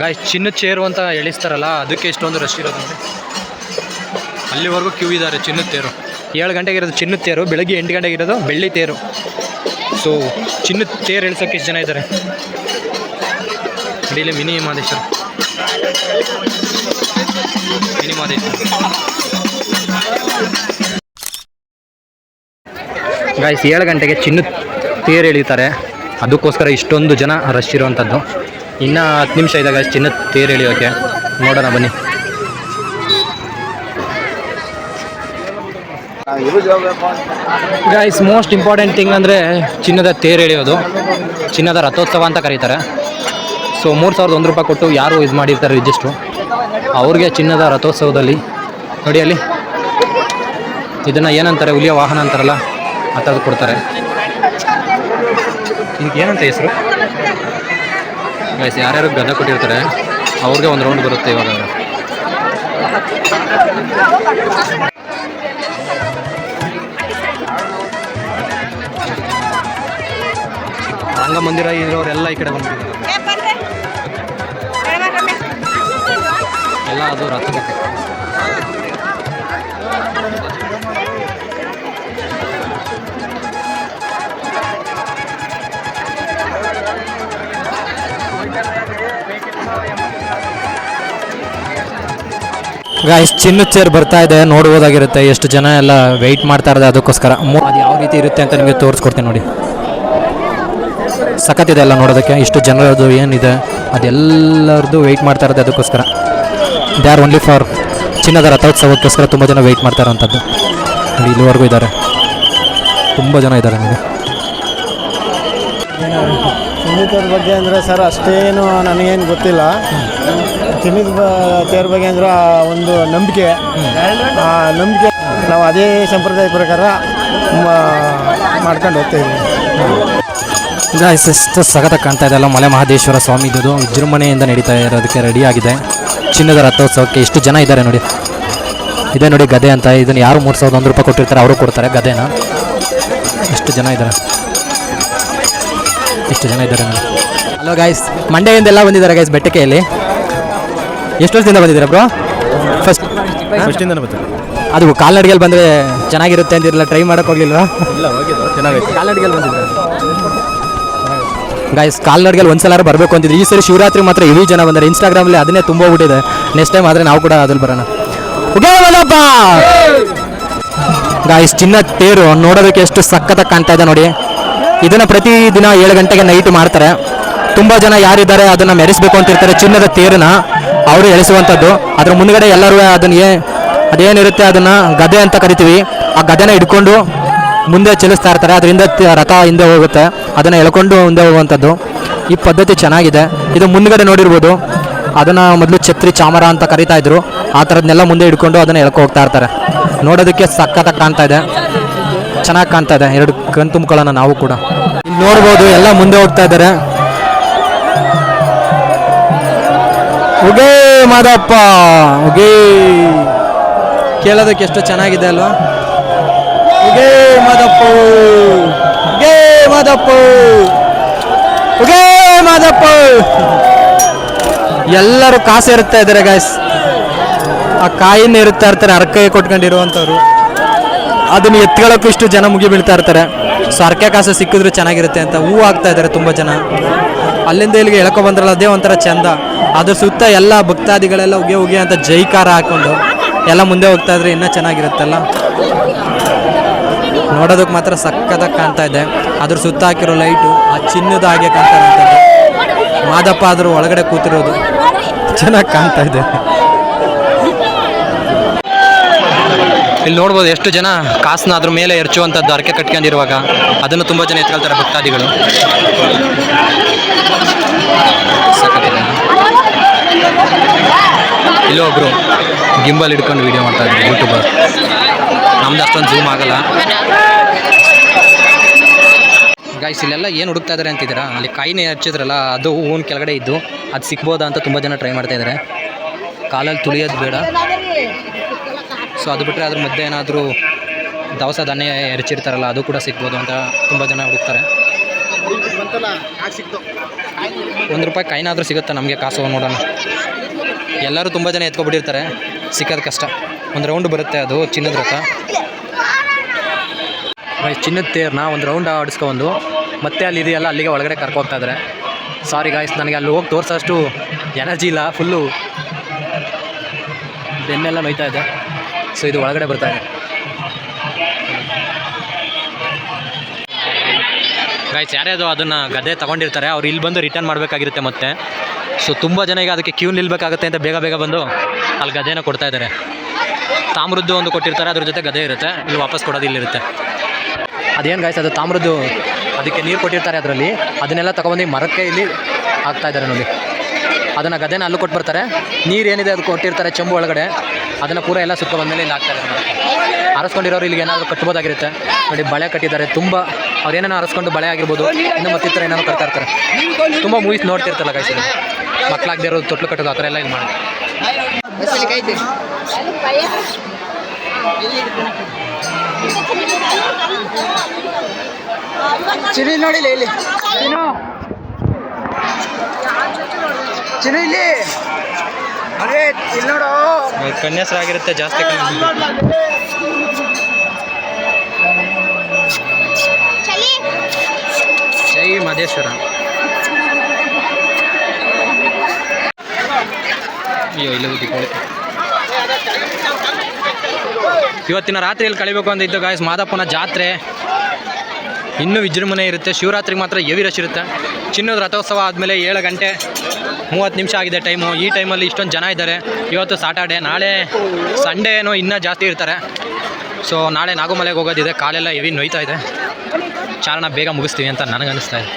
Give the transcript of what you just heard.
Guys ಚಿನ್ನದ chair ಅಂತ ಎಳಿಸ್ತಾರಲ್ಲ ಅದಕ್ಕೆ ಇಷ್ಟೊಂದು ರಶ್ ಇರೋದಂತೆ. ಅಲ್ಲಿವರೆಗೂ ಕ್ಯೂ ಇದ್ದಾರೆ ಚಿನ್ನದ ತೇರು. 7 ಗಂಟೆಗೆ ಇರೋದು ಚಿನ್ನದ ತೇರು, ಬೆಳಗ್ಗೆ 8 ಗಂಟೆಗೆ ಇರೋದು ಬೆಳ್ಳಿ ತೇರು. ಸೊ ಚಿನ್ನದ ತೇರು ಎಳ್ಸೋಕ್ಕೆ ಎಷ್ಟು ಜನ ಇದ್ದಾರೆ ಇಲ್ಲಿ. ಮಿನಿ ಮಹದೇಶ್ವರ ಗಾಯ್ಸ್ 7 ಗಂಟೆಗೆ ಚಿನ್ನದ ತೇರು ಎಳಿತಾರೆ, ಅದಕ್ಕೋಸ್ಕರ ಇಷ್ಟೊಂದು ಜನ ರಶ್ ಇರುವಂಥದ್ದು. ಇನ್ನು 10 ನಿಮಿಷ ಇದೆ ಗಾಯ್ಸ್ ಚಿನ್ನದ ತೇರು ಎಳಿಯೋಕ್ಕೆ, ನೋಡೋಣ ಬನ್ನಿ. ಗಾಯ್ಸ್ ಮೋಸ್ಟ್ ಇಂಪಾರ್ಟೆಂಟ್ ಥಿಂಗ್ ಅಂದರೆ ಚಿನ್ನದ ತೇರು ಎಳೆಯೋದು, ಚಿನ್ನದ ರಥೋತ್ಸವ ಅಂತ ಕರೀತಾರೆ. ಸೊ 3001 ರೂಪಾಯಿ ಕೊಟ್ಟು ಯಾರು ಇದು ಮಾಡಿರ್ತಾರೆ ರಿಜಿಸ್ಟ್ರು, ಅವ್ರಿಗೆ ಚಿನ್ನದ ರಥೋತ್ಸವದಲ್ಲಿ ನೋಡಿ ಅಲ್ಲಿ ಇದನ್ನು ಏನಂತಾರೆ, ಹುಲಿಯ ವಾಹನ ಅಂತಾರಲ್ಲ ಆ ಥರದ್ದು ಕೊಡ್ತಾರೆ. ಇದಕ್ಕೆ ಏನಂತ ಹೆಸರು ಗೈಸ್? ಯಾರ್ಯಾರು ಗದ ಕೊಟ್ಟಿರ್ತಾರೆ ಅವ್ರಿಗೆ ಒಂದು ರೌಂಡ್ ಬರುತ್ತೆ ಇವಾಗ. ರಂಗಮಂದಿರ ಇರೋರೆಲ್ಲ ಈ ಕಡೆ ಬಂದ್ಬಿಟ್ಟಿದ್ದಾರೆ ಎಲ್ಲ, ಅದು ರಥಕ್ಕೆ. ಗಾಯ್ಸ್ ಚಿನ್ನದ ಚೇರ್ ಬರ್ತಾ ಇದೆ, ನೋಡ್ಬೋದಾಗಿರುತ್ತೆ ಎಷ್ಟು ಜನ ಎಲ್ಲ ವೆಯ್ಟ್ ಮಾಡ್ತಾ ಇರೋದು ಅದಕ್ಕೋಸ್ಕರ. ಅದು ಯಾವ ರೀತಿ ಇರುತ್ತೆ ಅಂತ ನಿಮಗೆ ತೋರಿಸ್ಕೊಡ್ತೀನಿ ನೋಡಿ. ಸಖತ್ತಿದೆ ಎಲ್ಲ ನೋಡೋದಕ್ಕೆ, ಇಷ್ಟು ಜನರದ್ದು ಏನಿದೆ ಅದೆಲ್ಲರದ್ದು ವೆಯ್ಟ್ ಮಾಡ್ತಾ ಇರೋದು ಅದಕ್ಕೋಸ್ಕರ. ದೇ ಆರ್ ಓನ್ಲಿ ಫಾರ್ ಚಿನ್ನದ ರಥೋತ್ಸವಕ್ಕೋಸ್ಕರ ತುಂಬ ಜನ ವೆಯ್ಟ್ ಮಾಡ್ತಾ ಇರೋಂಥದ್ದು ನೋಡಿ. ಇಲ್ಲಿವರೆಗೂ ಇದ್ದಾರೆ, ತುಂಬ ಜನ ಇದ್ದಾರೆ ನೋಡಿ. ಚಿನ್ನದ ಬಗ್ಗೆ ಅಂದರೆ ಸರ್ ಅಷ್ಟೇನು ನನಗೇನು ಗೊತ್ತಿಲ್ಲ. ಚಿನ್ನದ ತೇರ ಬಗ್ಗೆ ಅಂದ್ರೆ ಒಂದು ನಂಬಿಕೆ, ನಂಬಿಕೆ ನಾವು ಅದೇ ಸಂಪ್ರದಾಯ ಪ್ರಕಾರ ಮಾಡ್ಕೊಂಡು ಹೋಗ್ತಾ ಇದ್ದೀವಿ. ಗಾಯ್ಸ್ ಎಷ್ಟು ಸಖತ್ತಾಗಿ ಕಾಣ್ತಾ ಇದೆ ಅಲ್ಲ, ಮಲೆ ಮಹದೇಶ್ವರ ಸ್ವಾಮಿದು ವಿಜೃಂಭಣೆಯಿಂದ ನಡೀತಾ ಇರೋದಕ್ಕೆ ರೆಡಿಯಾಗಿದೆ ಚಿನ್ನದ ರಥೋತ್ಸವಕ್ಕೆ. ಎಷ್ಟು ಜನ ಇದ್ದಾರೆ ನೋಡಿ, ಇದೆ ನೋಡಿ ಗದೆ ಅಂತ. ಇದನ್ನು ಯಾರು 3001 ರೂಪಾಯಿ ಕೊಟ್ಟಿರ್ತಾರೆ ಅವರು ಕೊಡ್ತಾರೆ ಗದೆನ. ಎಷ್ಟು ಜನ ಇದ್ದಾರೆ, ಎಷ್ಟು ಜನ ಇದ್ದಾರೆ ನೋಡಿ. ಹಲೋ ಗಾಯ್ಸ್, ಮಂಡ್ಯದಿಂದೆಲ್ಲ ಬಂದಿದ್ದಾರೆ ಗಾಯ್ಸ್ ಬೆಟ್ಟಕೆಯಲ್ಲಿ. ಎಷ್ಟು ವರ್ಷದಿಂದ ಬಂದಿದ್ದೀರಾ ಬ್ರೋ? ಫಸ್ಟಿಂದ ಬರ್ತಾರೆ. ಅದು ಕಾಲ್ನಡಿಗೆಯಲ್ಲಿ ಬಂದರೆ ಚೆನ್ನಾಗಿರುತ್ತೆ ಅಂತಿರಲ್ಲ, ಟ್ರೈ ಮಾಡೋಕೆ ಹೋಗ್ಲಿಲ್ವಾ? ಇಲ್ಲ ಹೋಗಿದ್ದು ಚೆನ್ನಾಗೈತೆ. ಕಾಲ್ನಡಿಗೆಯಲ್ಲಿ ಬಂದಿದ್ದಾರೆ ಗಾಯ್ಸ್, ಕಾಲ್ನಡಿಗೆಯಲ್ಲಿ ಒಂದ್ಸಲ ಬರಬೇಕು ಅಂತಿದ್ರು. ಈ ಸರಿ ಶಿವರಾತ್ರಿ ಮಾತ್ರ ಇಡೀ ಜನ ಬಂದರೆ. ಇನ್ಸ್ಟಾಗ್ರಾಮಲ್ಲಿ ಅದನ್ನೇ ತುಂಬ ಬಿಟ್ಟಿದೆ. ನೆಕ್ಸ್ಟ್ ಟೈಮ್ ಆದರೆ ನಾವು ಕೂಡ ಅದ್ರಲ್ಲಿ ಬರೋಣ. ಗಾಯ್ಸ್ ಚಿನ್ನದ ತೇರು ನೋಡೋದಕ್ಕೆ ಎಷ್ಟು ಸಖತ್ತಾಗಿ ಕಾಣ್ತಾ ಇದೆ ನೋಡಿ. ಇದನ್ನು ಪ್ರತಿದಿನ 7 ಗಂಟೆಗೆ ನೈಟ್ ಮಾಡ್ತಾರೆ. ತುಂಬ ಜನ ಯಾರಿದ್ದಾರೆ ಅದನ್ನು ಮೆರೆಸಬೇಕು ಅಂತಿರ್ತಾರೆ ಚಿನ್ನದ ತೇರನ್ನ, ಅವರು ಎಳಿಸುವಂಥದ್ದು. ಅದ್ರ ಮುಂದ್ಗಡೆ ಎಲ್ಲರೂ ಅದೇನಿರುತ್ತೆ ಅದನ್ನು ಗದೆ ಅಂತ ಕರಿತೀವಿ, ಆ ಗದೆನ ಹಿಡ್ಕೊಂಡು ಮುಂದೆ ಚಲಿಸ್ತಾ ಇರ್ತಾರೆ. ಅದರಿಂದ ರಥ ಹಿಂದೆ ಹೋಗುತ್ತೆ, ಅದನ್ನು ಎಳ್ಕೊಂಡು ಮುಂದೆ ಹೋಗುವಂಥದ್ದು. ಈ ಪದ್ಧತಿ ಚೆನ್ನಾಗಿದೆ. ಇದು ಮುಂದ್ಗಡೆ ನೋಡಿರ್ಬೋದು, ಅದನ್ನು ಮೊದಲು ಛತ್ರಿ ಚಾಮರ ಅಂತ ಕರಿತಾ ಇದ್ರು. ಆ ಥರದನ್ನೆಲ್ಲ ಮುಂದೆ ಹಿಡ್ಕೊಂಡು ಅದನ್ನು ಎಳ್ಕೊ ಹೋಗ್ತಾ ಇರ್ತಾರೆ. ನೋಡೋದಕ್ಕೆ ಸಖತ್ತಾಗಿ ಕಾಣ್ತಾ ಇದೆ, ಚೆನ್ನಾಗಿ ಕಾಣ್ತಾ ಇದೆ. 2 ಕಣ್ ತುಂಬ್ಕೊಳ್ಳೋಣ ನಾವು ಕೂಡ. ಇಲ್ಲಿ ನೋಡ್ಬೋದು ಎಲ್ಲ ಮುಂದೆ ಹೋಗ್ತಾ ಇದ್ದಾರೆ. ಉಗೇ ಮಾದಪ್ಪ ಉಗೇ, ಕೇಳೋದಕ್ಕೆ ಎಷ್ಟು ಚೆನ್ನಾಗಿದೆ ಅಲ್ವಾ? ಉಗೇ ಮಾದಪ್ಪ ಉಗೇ ಮಾದಪ್ಪ ಉಗೇ ಮಾದಪ್ಪ. ಎಲ್ಲರೂ ಕಾಸು ಇರುತ್ತಾ ಇದ್ದಾರೆ ಗಾಯ್ಸ್. ಆ ಕಾಯಿನ ಇರುತ್ತಾ ಇರ್ತಾರೆ, ಅರ್ಕೆ ಕೊಟ್ಕೊಂಡಿರುವಂಥವ್ರು. ಅದನ್ನು ಎತ್ಕೊಳ್ಳೋಕ್ಕೂ ಇಷ್ಟು ಜನ ಮುಗಿ ಬೀಳ್ತಾ ಇರ್ತಾರೆ. ಸೊ ಅರ್ಕೆ ಕಾಸು ಸಿಕ್ಕಿದ್ರು ಚೆನ್ನಾಗಿರುತ್ತೆ ಅಂತ ಹೂ ಆಗ್ತಾ ಇದ್ದಾರೆ ತುಂಬ ಜನ. ಅಲ್ಲಿಂದ ಇಲ್ಲಿಗೆ ಎಳ್ಕೊ ಬಂದ್ರಲ್ಲ, ಅದೇ ಒಂಥರ ಚಂದ. ಅದ್ರ ಸುತ್ತ ಎಲ್ಲ ಭಕ್ತಾದಿಗಳೆಲ್ಲ ಉಗೆ ಉಗೆ ಅಂತ ಜೈಕಾರ ಹಾಕ್ಕೊಂಡು ಎಲ್ಲ ಮುಂದೆ ಹೋಗ್ತಾ ಇದ್ರೆ ಇನ್ನೂ ಚೆನ್ನಾಗಿರುತ್ತಲ್ಲ. ನೋಡೋದಕ್ಕೆ ಮಾತ್ರ ಸಖತ್ತಾಗಿ ಕಾಣ್ತಾ ಇದೆ. ಅದ್ರ ಸುತ್ತ ಹಾಕಿರೋ ಲೈಟು ಆ ಚಿನ್ನದ ಹಾಗೆ ಕಾಣ್ತಾ ಇರೋಂಥದ್ದು. ಮಾದಪ್ಪ ಆದರೂ ಒಳಗಡೆ ಕೂತಿರೋದು ಚೆನ್ನಾಗಿ ಕಾಣ್ತಾ ಇದೆ. ಇಲ್ಲಿ ನೋಡ್ಬೋದು ಎಷ್ಟು ಜನ ಕಾಸನ್ನ ಅದ್ರ ಮೇಲೆ ಎರಚುವಂಥದ್ದು, ಅರಕೆ ಕಟ್ಕೊಂಡಿರುವಾಗ ಅದನ್ನು ತುಂಬ ಜನ ಎತ್ಕೊಳ್ತಾರೆ ಭಕ್ತಾದಿಗಳು. ಇಲ್ಲೊಬ್ರು ಗಿಂಬಲ್ ಹಿಡ್ಕೊಂಡು ವೀಡಿಯೋ ಮಾಡ್ತಾ ಇದ್ರು ಯೂಟ್ಯೂಬರ್. ನಮ್ದು ಅಷ್ಟೊಂದು ಝೂಮ್ ಆಗಲ್ಲ ಗಾಯ್ಸ್. ಇಲ್ಲೆಲ್ಲ ಏನು ಹುಡುಕ್ತಾ ಇದ್ದಾರೆ ಅಂತಿದ್ದೀರಾ? ಅಲ್ಲಿ ಕಾಯಿನೇ ಹಚ್ಚಿದ್ರಲ್ಲ, ಅದು ಹೂವಿನ ಕೆಳಗಡೆ ಇದ್ದು ಅದು ಸಿಗ್ಬೋದಾ ಅಂತ ತುಂಬ ಜನ ಟ್ರೈ ಮಾಡ್ತಾ ಇದ್ದಾರೆ. ಕಾಲಲ್ಲಿ ತುಳಿಯೋದು ಬೇಡ. ಸೊ ಅದು ಬಿಟ್ಟರೆ ಅದ್ರ ಮಧ್ಯೆ ಏನಾದರೂ ದವಸ ಧಾನ್ಯ ಎರಚಿರ್ತಾರಲ್ಲ ಅದು ಕೂಡ ಸಿಗ್ಬೋದು ಅಂತ ತುಂಬ ಜನ ಹುಡುಕ್ತಾರೆ. ₹1 ಕಾಯಿನಾದರೂ ಸಿಗುತ್ತಾ ನಮಗೆ ಕಾಸು ನೋಡೋಣ. ಎಲ್ಲರೂ ತುಂಬ ಜನ ಎತ್ಕೊಬಿಟ್ಟಿರ್ತಾರೆ, ಸಿಕ್ಕೋದು ಕಷ್ಟ. ಒಂದು ರೌಂಡ್ ಬರುತ್ತೆ ಅದು ಚಿನ್ನದ ರಥ. ಚಿನ್ನದ ತೇರನ್ನ ಒಂದು ರೌಂಡ್ ಆಡಿಸ್ಕೊಂಡು ಮತ್ತೆ ಅಲ್ಲಿ ಇದೆಯಲ್ಲ ಅಲ್ಲಿಗೆ ಒಳಗಡೆ ಕರ್ಕೋಗ್ತಾ ಇದ್ದಾರೆ. ಸಾರಿ ಗಾಯ್ಸ್, ನನಗೆ ಅಲ್ಲಿ ಹೋಗಿ ತೋರಿಸೋಷ್ಟು ಎನರ್ಜಿ ಇಲ್ಲ, ಫುಲ್ಲು ಬೆನ್ನೆಲ್ಲ ನೋಯ್ತಾ ಇದೆ. ಸೊ ಇದು ಒಳಗಡೆ ಬರ್ತಾ ಇದೆ ಗಾಯ್ಸ್. ಯಾರ್ಯಾರು ಅದನ್ನು ಗದ್ದೆ ತೊಗೊಂಡಿರ್ತಾರೆ ಅವ್ರು ಇಲ್ಲಿ ಬಂದು ರಿಟರ್ನ್ ಮಾಡಬೇಕಾಗಿರುತ್ತೆ ಮತ್ತೆ. ಸೊ ತುಂಬ ಜನ ಈಗ ಅದಕ್ಕೆ ಕ್ಯೂ ನಿಲ್ಬೇಕಾಗುತ್ತೆ ಅಂತ ಬೇಗ ಬೇಗ ಬಂದು ಅಲ್ಲಿ ಗದ್ದೆನ ಕೊಡ್ತಾ ಇದ್ದಾರೆ. ತಾಮ್ರದ್ದು ಒಂದು ಕೊಟ್ಟಿರ್ತಾರೆ, ಅದ್ರ ಜೊತೆ ಗದ್ದೆ ಇರುತ್ತೆ, ಇಲ್ಲಿ ವಾಪಸ್ ಕೊಡೋದು ಇಲ್ಲಿರುತ್ತೆ. ಅದೇನು ಗಾಯ್ಸ್, ಅದು ತಾಮ್ರದ್ದು, ಅದಕ್ಕೆ ನೀರು ಕೊಟ್ಟಿರ್ತಾರೆ ಅದರಲ್ಲಿ, ಅದನ್ನೆಲ್ಲ ತೊಗೊಂಡು ಮರಕ್ಕೆ ಇಲ್ಲಿ ಹಾಕ್ತಾ ಇದ್ದಾರೆ ನೋಡಿ. ಅದನ್ನು ಗದ್ದೆನ ಅಲ್ಲೂ ಕೊಟ್ಟು ಬರ್ತಾರೆ. ನೀರು ಏನಿದೆ ಅದು ಕೊಟ್ಟಿರ್ತಾರೆ ಚೆಂಬು ಒಳಗಡೆ, ಅದನ್ನು ಪೂರ ಎಲ್ಲ ಸುತ್ತ ಬಂದಮೇಲೆ ಇಲ್ಲಿ ಹಾಕ್ತಾ ಇದ್ದಾರೆ. ಅರಸ್ಕೊಂಡಿರೋರು ಇಲ್ಲಿಗೆ ಏನಾದರೂ ಕಟ್ಬೋದಾಗಿರುತ್ತೆ ನೋಡಿ. ಬಳೆ ಕಟ್ಟಿದ್ದಾರೆ ತುಂಬ, ಅವ್ರು ಏನೇನೋ ಅರಸ್ಕೊಂಡು ಬಳೆ ಆಗಿರ್ಬೋದು, ಇನ್ನು ಮತ್ತಿತರ ಏನಾದ್ರು ಕಟ್ತಾ ಇರ್ತಾರೆ. ತುಂಬ ಮೂವೀಸ್ ನೋಡ್ತಿರ್ತಲ್ಲ ಗಾಯ್ಸ್, ಮಕ್ಕಳಾಗದೇ ಇರೋದು ತೊಟ್ಲು ಕಟ್ಟೋದು ಆ ಥರ ಎಲ್ಲ ಇಲ್ಲಿ ಮಾಡಿ. ಚಿನಿ ನೋಡಿಲ್ಲ ಇಲ್ಲಿ, ಚಿನಿ ಇಲ್ಲಿ ಅದೇ ಇಲ್ಲಿ ನೋಡು. ಕನ್ಯಾಸರಾಗಿರುತ್ತೆ ಜಾಸ್ತಿ. ಜೈ ಮಹದೇಶ್ವರ. ಅಯ್ಯೋ ಇಲ್ಲ ದೀಪಾವಳಿ ಇವತ್ತಿನ ರಾತ್ರಿಯಲ್ಲಿ ಕಳಿಬೇಕು ಅಂತ ಇದ್ದು ಗಾಯ್ಸ್. ಮಾದಪ್ಪನ ಜಾತ್ರೆ ಇನ್ನೂ ವಿಜೃಂಭಣೆ ಇರುತ್ತೆ. ಶಿವರಾತ್ರಿಗೆ ಮಾತ್ರ ಹೆವಿ ರಶ್ ಇರುತ್ತೆ. ಚಿನ್ನದ ರಥೋತ್ಸವ ಆದಮೇಲೆ 7 ಗಂಟೆ 30 ನಿಮಿಷ ಆಗಿದೆ ಟೈಮು. ಈ ಟೈಮಲ್ಲಿ ಇಷ್ಟೊಂದು ಜನ ಇದ್ದಾರೆ. ಇವತ್ತು ಸಾಟರ್ಡೆ, ನಾಳೆ ಸಂಡೇ ಏನೋ ಇನ್ನೂ ಜಾಸ್ತಿ ಇರ್ತಾರೆ. ಸೊ ನಾಳೆ ನಾಗುಮಲೆಗೆ ಹೋಗೋದಿದೆ. ಕಾಲೆಲ್ಲ ಹೆವಿ ನೋಯ್ತಾ ಇದೆ. ಚಾರಣ ಬೇಗ ಮುಗಿಸ್ತೀವಿ ಅಂತ ನನಗನ್ನಿಸ್ತಾ ಇದೆ.